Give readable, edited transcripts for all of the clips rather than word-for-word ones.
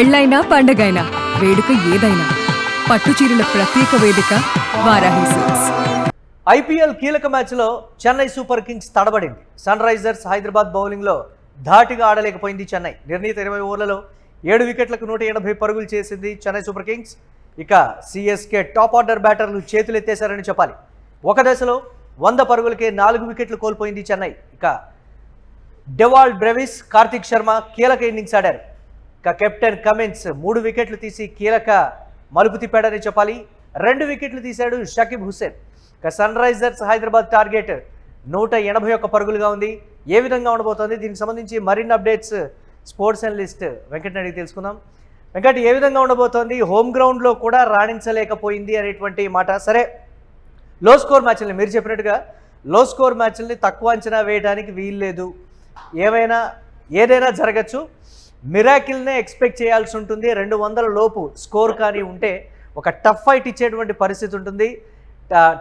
పెళ్ళైనా పండగైనా వేడుక ఏదైనా పట్టుచీరల ప్రత్యేక వేదిక వారాహి సిల్క్స్. ఐపీఎల్ కీలక మ్యాచ్లో చెన్నై సూపర్ కింగ్స్ తడబడింది. సన్ రైజర్స్ హైదరాబాద్ బౌలింగ్లో ధాటిగా ఆడలేకపోయింది చెన్నై. నిర్ణీత 20 ఓవర్లలో 7 వికెట్లకు 180 పరుగులు చేసింది చెన్నై సూపర్ కింగ్స్. ఇక సిఎస్కే టాప్ ఆర్డర్ బ్యాటర్లు చేతులెత్తేశారని చెప్పాలి. ఒక దశలో 100 పరుగులకే 4 వికెట్లు కోల్పోయింది చెన్నై. ఇక డెవాల్డ్ బ్రెవిస్, కార్తిక్ శర్మ కీలక ఇన్నింగ్స్ ఆడారు. ఇక కెప్టెన్ కమిన్స్ 3 వికెట్లు తీసి కీలక మలుపు తిప్పాడని చెప్పాలి. 2 వికెట్లు తీశాడు షకీబ్ హుస్సేన్. ఇక సన్ రైజర్స్ హైదరాబాద్ టార్గెట్ 181 పరుగులుగా ఉంది. ఏ విధంగా ఉండబోతోంది, దీనికి సంబంధించి మరిన్ని అప్డేట్స్ స్పోర్ట్స్ అనలిస్ట్ వెంకట్ని అడిగి తెలుసుకుందాం. వెంకట్, ఏ విధంగా ఉండబోతోంది? హోమ్ గ్రౌండ్లో కూడా రాణించలేకపోయింది అనేటువంటి మాట. సరే, లో స్కోర్ మ్యాచ్ని మీరు చెప్పినట్టుగా లో స్కోర్ మ్యాచ్ని తక్కువ అంచనా వేయడానికి వీల్లేదు. ఏదైనా జరగచ్చు. మిరాకిల్నే ఎక్స్పెక్ట్ చేయాల్సి ఉంటుంది. 200 లోపు స్కోర్ కానీ ఉంటే ఒక టఫ్ ఫైట్ ఇచ్చేటువంటి పరిస్థితి ఉంటుంది.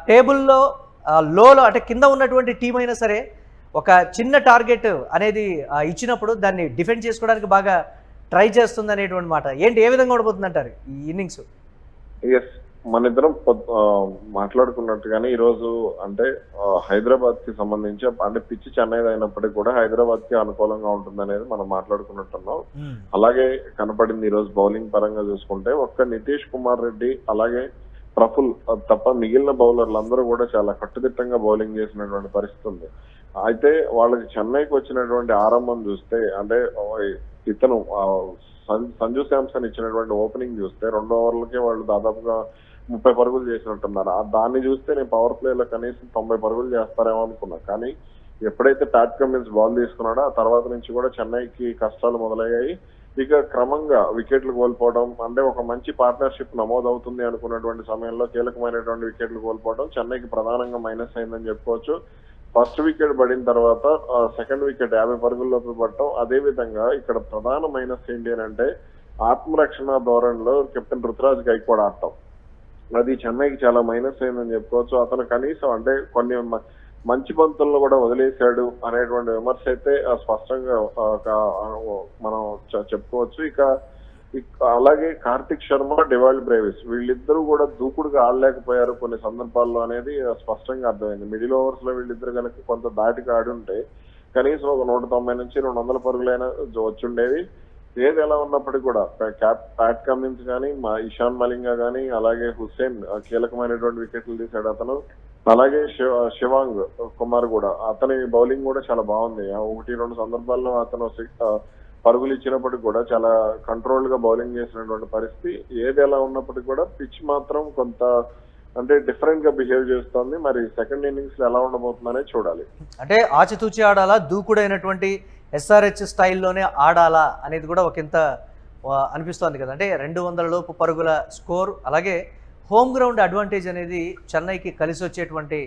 టేబుల్లో లోలో అంటే కింద ఉన్నటువంటి టీం అయినా సరే ఒక చిన్న టార్గెట్ అనేది ఇచ్చినప్పుడు దాన్ని డిఫెండ్ చేసుకోవడానికి బాగా ట్రై చేస్తుంది అనేటువంటి మాట. ఏ విధంగా ఉండబోతుంది అంటారు ఈ ఇన్నింగ్స్? ఎస్, మన ఇద్దరం మాట్లాడుకున్నట్టుగానే ఈరోజు అంటే హైదరాబాద్ కి సంబంధించి అంటే పిచ్చి చెన్నై అయినప్పటికీ కూడా హైదరాబాద్ కి అనుకూలంగా ఉంటుంది అనేది మనం మాట్లాడుకున్నట్టున్నాం. అలాగే కనపడింది ఈ రోజు బౌలింగ్ పరంగా చూసుకుంటే. ఒక్క నితీష్ కుమార్ రెడ్డి అలాగే ప్రఫుల్ తప్ప మిగిలిన బౌలర్లు అందరూ కూడా చాలా కట్టుదిట్టంగా బౌలింగ్ చేసినటువంటి పరిస్థితి ఉంది. అయితే వాళ్ళకి చెన్నైకి వచ్చినటువంటి ఆరంభం చూస్తే అంటే ఇతను సంజు శాంసన్ ఇచ్చినటువంటి ఓపెనింగ్ చూస్తే 2 ఓవర్లకే వాళ్ళు దాదాపుగా 30 పరుగులు చేసినట్టున్నారు. దాన్ని చూస్తే నేను పవర్ ప్లేలో కనీసం 90 పరుగులు చేస్తారేమో అనుకున్నా. కానీ ఎప్పుడైతే ప్యాట్ కమిన్స్ బాల్ తీసుకున్నాడో ఆ తర్వాత నుంచి కూడా చెన్నైకి కష్టాలు మొదలయ్యాయి. ఇక క్రమంగా వికెట్లు కోల్పోవడం అంటే ఒక మంచి పార్ట్నర్షిప్ నమోదవుతుంది అనుకున్నటువంటి సమయంలో కీలకమైనటువంటి వికెట్లు కోల్పోవడం చెన్నైకి ప్రధానంగా మైనస్ అయిందని చెప్పుకోవచ్చు. ఫస్ట్ వికెట్ పడిన తర్వాత సెకండ్ వికెట్ 50 పరుగుల్లోకి పడటం. అదే విధంగా ఇక్కడ ప్రధాన మైనస్ ఏంటి అని అంటే ఆత్మరక్షణ ధోరణిలో కెప్టెన్ రుతురాజ్ గైక్వాడ్ ఆడటం. అది చెన్నైకి చాలా మైనస్ అయిందని చెప్పుకోవచ్చు. అతను కనీసం అంటే కొన్ని మంచి బంతులను కూడా వదిలేశాడు అనేటువంటి విమర్శ అయితే స్పష్టంగా మనం చెప్పుకోవచ్చు. ఇక అలాగే కార్తిక్ శర్మ, డెవాల్డ్ బ్రేవిస్ వీళ్ళిద్దరూ కూడా దూకుడుగా ఆడలేకపోయారు కొన్ని సందర్భాల్లో అనేది స్పష్టంగా అర్థమైంది. మిడిల్ ఓవర్స్ లో వీళ్ళిద్దరు కనుక కొంత దాటిగా ఆడుంటే కనీసం ఒక 190 నుంచి 200 పరుగులైనా వచ్చుండేవి. ఏది ఎలా ఉన్నప్పటికీ కూడా ప్యాట్ కమిన్స్ కానీ ఇషాన్ మలింగా కానీ అలాగే హుస్సేన్ కీలకమైనటువంటి వికెట్లు తీశాడు అతను. అలాగే శివాంగ్ కుమార్ కూడా అతని బౌలింగ్ కూడా చాలా బాగుంది. 1-2 సందర్భాల్లో అతను పరుగులు ఇచ్చినప్పటికీ కూడా చాలా కంట్రోల్ గా బౌలింగ్ చేసినటువంటి పరిస్థితి. ఏది ఎలా ఉన్నప్పటికీ కూడా పిచ్ మాత్రం కొంత అంటే డిఫరెంట్ గా బిహేవ్ చేస్తోంది. మరి సెకండ్ ఇన్నింగ్స్ లో ఎలా ఉండబోతుందనే చూడాలి. అంటే ఆచితూచి ఆడాలా, దూకుడైనటువంటి ఎస్ఆర్హెచ్ స్టైల్లోనే ఆడాలా అనేది కూడా ఒకంత అనిపిస్తోంది కదా. అంటే 200 లోపు పరుగుల స్కోర్ అలాగే హోమ్ గ్రౌండ్ అడ్వాంటేజ్ అనేది చెన్నైకి కలిసి వచ్చేటువంటి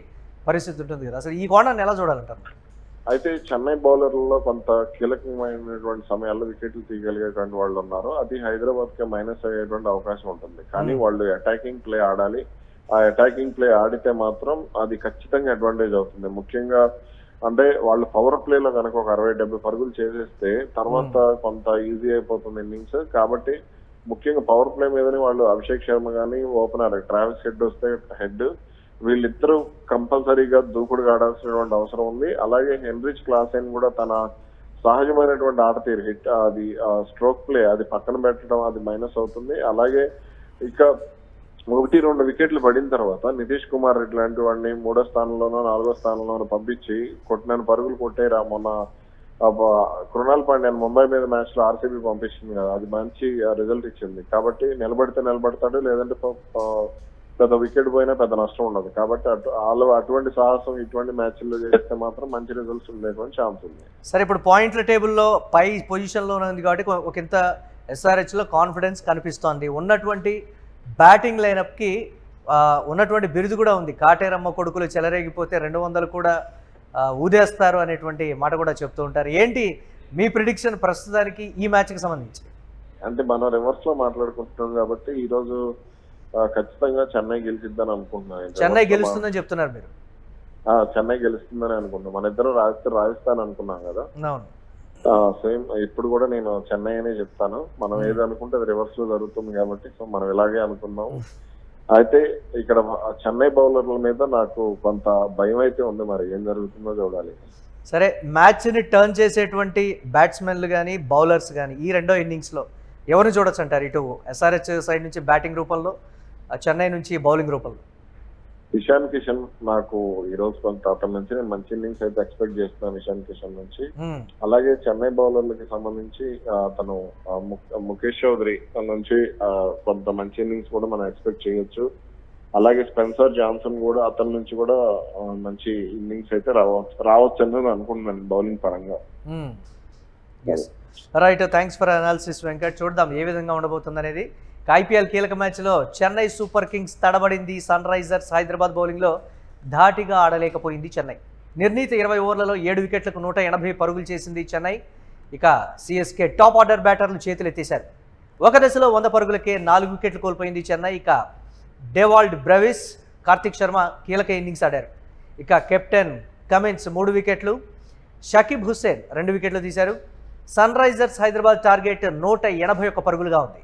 పరిస్థితి ఉంటుంది కదా. అసలు ఈ కోణాన్ని ఎలా చూడాలంటారు? అయితే చెన్నై బౌలర్లలో కొంత కీలకమైనటువంటి సమయాల్లో వికెట్లు తీయగలిగేటువంటి వాళ్ళు ఉన్నారు. అది హైదరాబాద్ కి మైనస్ అయ్యేటువంటి అవకాశం ఉంటుంది. కానీ వాళ్ళు అటాకింగ్ ప్లే ఆడాలి. ఆ అటాకింగ్ ప్లే ఆడితే మాత్రం అది ఖచ్చితంగా అడ్వాంటేజ్ అవుతుంది. ముఖ్యంగా అంటే వాళ్ళు పవర్ ప్లేలో కనుక ఒక 60-70 పరుగులు చేసేస్తే తర్వాత కొంత ఈజీ అయిపోతుంది ఇన్నింగ్స్. కాబట్టి ముఖ్యంగా పవర్ ప్లే మీదనే వాళ్ళు అభిషేక్ శర్మ కానీ ఓపెనర్ ట్రావిస్ హెడ్ వస్తే హెడ్ వీళ్ళిద్దరూ కంపల్సరీగా దూకుడుగా ఆడాల్సినటువంటి అవసరం ఉంది. అలాగే హెన్రిచ్ క్లాసెన్ కూడా తన సహజమైనటువంటి ఆట తీరు హిట్ అది స్ట్రోక్ ప్లే అది పక్కన పెట్టడం అది మైనస్ అవుతుంది. అలాగే ఇక 1-2 వికెట్లు పడిన తర్వాత నితీష్ కుమార్ రెడ్డి లాంటి వాడిని 3వ స్థానంలోనో 4వ స్థానంలోనో పంపించి కొట్టిన పరుగులు కొట్టేరా. మొన్న కృణాల్ పాండ్యాన్ ముంబై మీద మ్యాచ్ లో ఆర్సీబీ పంపించింది కదా, అది మంచి రిజల్ట్ ఇచ్చింది. కాబట్టి నిలబడతాడు, లేదంటే పెద్ద వికెట్ పోయినా పెద్ద నష్టం ఉండదు. కాబట్టి అటువంటి సాహసం ఇటువంటి మ్యాచ్ల్లో చేస్తే మాత్రం మంచి రిజల్ట్స్ ఉండేటువంటి ఛాన్స్ ఉంది. సరే, ఇప్పుడు పాయింట్ల టేబుల్లో పై పొజిషన్లో ఉంది కాబట్టి ఒకంత ఎస్ఆర్హెచ్లో కాన్ఫిడెన్స్ కనిపిస్తోంది. ఉన్నటువంటి బ్యాటింగ్ లైనప్కి ఉన్నటువంటి బిరుదు కూడా ఉంది. కాటేరమ్మ కొడుకులు చెలరేగిపోతే 200 కూడా ఊదేస్తారు అనేటువంటి మాట కూడా చెప్తూ ఉంటారు. ఏంటి మీ ప్రిడిక్షన్ ప్రస్తుతానికి ఈ మ్యాచ్కి సంబంధించి? అంటే మనం రివర్స్ లో మాట్లాడుకుంటున్నాం కాబట్టి ఈ రోజు ఖచ్చితంగా చెన్నై గెలిచిద్దని అనుకుంటున్నాను. చెన్నై గెలుస్తుందని చెప్తున్నారు మీరు? చెన్నై గెలుస్తుందని అనుకుంటున్నాం. మన ఇద్దరం రాజస్థాన్ అనుకున్నాం కదా. అవును. సేమ్ ఇప్పుడు కూడా నేను చెన్నై అనే చెప్తాను. మనం ఏది అనుకుంటే అది రివర్స్ లో జరుగుతుంది కాబట్టి సో మనం ఇలాగే అనుకుందాం. అయితే ఇక్కడ చెన్నై బౌలర్ల మీద నాకు కొంత భయం అయితే ఉంది, మరి ఏం జరుగుతుందో చూడాలి. సరే, మ్యాచ్ని టర్న్ చేసేటువంటి బ్యాట్స్మెన్లు కానీ బౌలర్స్ కానీ ఈ రెండో ఇన్నింగ్స్లో ఎవరిని చూడొచ్చు అంటారు? ఇటు ఎస్ఆర్హెచ్ సైడ్ నుంచి బ్యాటింగ్ రూపంలో, చెన్నై నుంచి బౌలింగ్ రూపంలో. ఇషాన్ కిషన్ నాకు ఈ రోజు కొంత అతని నుంచి నేను మంచి ఇన్నింగ్స్ అయితే ఎక్స్పెక్ట్ చేస్తున్నాను ఇషాన్ కిషన్ నుంచి. అలాగే చెన్నై బౌలర్లకి సంబంధించి అతను ముఖేష్ చౌదరి నుంచి కొంత మంచి ఇన్నింగ్స్ కూడా మనం ఎక్స్పెక్ట్ చేయొచ్చు. అలాగే స్పెన్సర్ జాన్సన్ కూడా అతని నుంచి కూడా మంచి ఇన్నింగ్స్ అయితే రావచ్చు అని నేను అనుకుంటున్నాను బౌలింగ్ పరంగా. Right, thanks for analysis Venkat. చూద్దాం ఏ విధంగా ఉండబోతుంది అనేది. ఐపీఎల్ కీలక మ్యాచ్లో చెన్నై సూపర్ కింగ్స్ తడబడింది. సన్ రైజర్స్ హైదరాబాద్ బౌలింగ్లో ధాటిగా ఆడలేకపోయింది చెన్నై. నిర్ణీత 20 ఓవర్లలో 7 వికెట్లకు 180 పరుగులు చేసింది చెన్నై. ఇక సిఎస్కే టాప్ ఆర్డర్ బ్యాటర్లు చేతులు ఎత్తేశారు. ఒక దశలో 100 పరుగులకే 4 వికెట్లు కోల్పోయింది చెన్నై. ఇక డేవాల్డ్ బ్రెవిస్, కార్తిక్ శర్మ కీలక ఇన్నింగ్స్ ఆడారు. ఇక కెప్టెన్ కమిన్స్ 3 వికెట్లు, షకీబ్ హుస్సేన్ 2 వికెట్లు తీశారు. సన్ రైజర్స్ హైదరాబాద్ టార్గెట్ 181 పరుగులుగా ఉంది.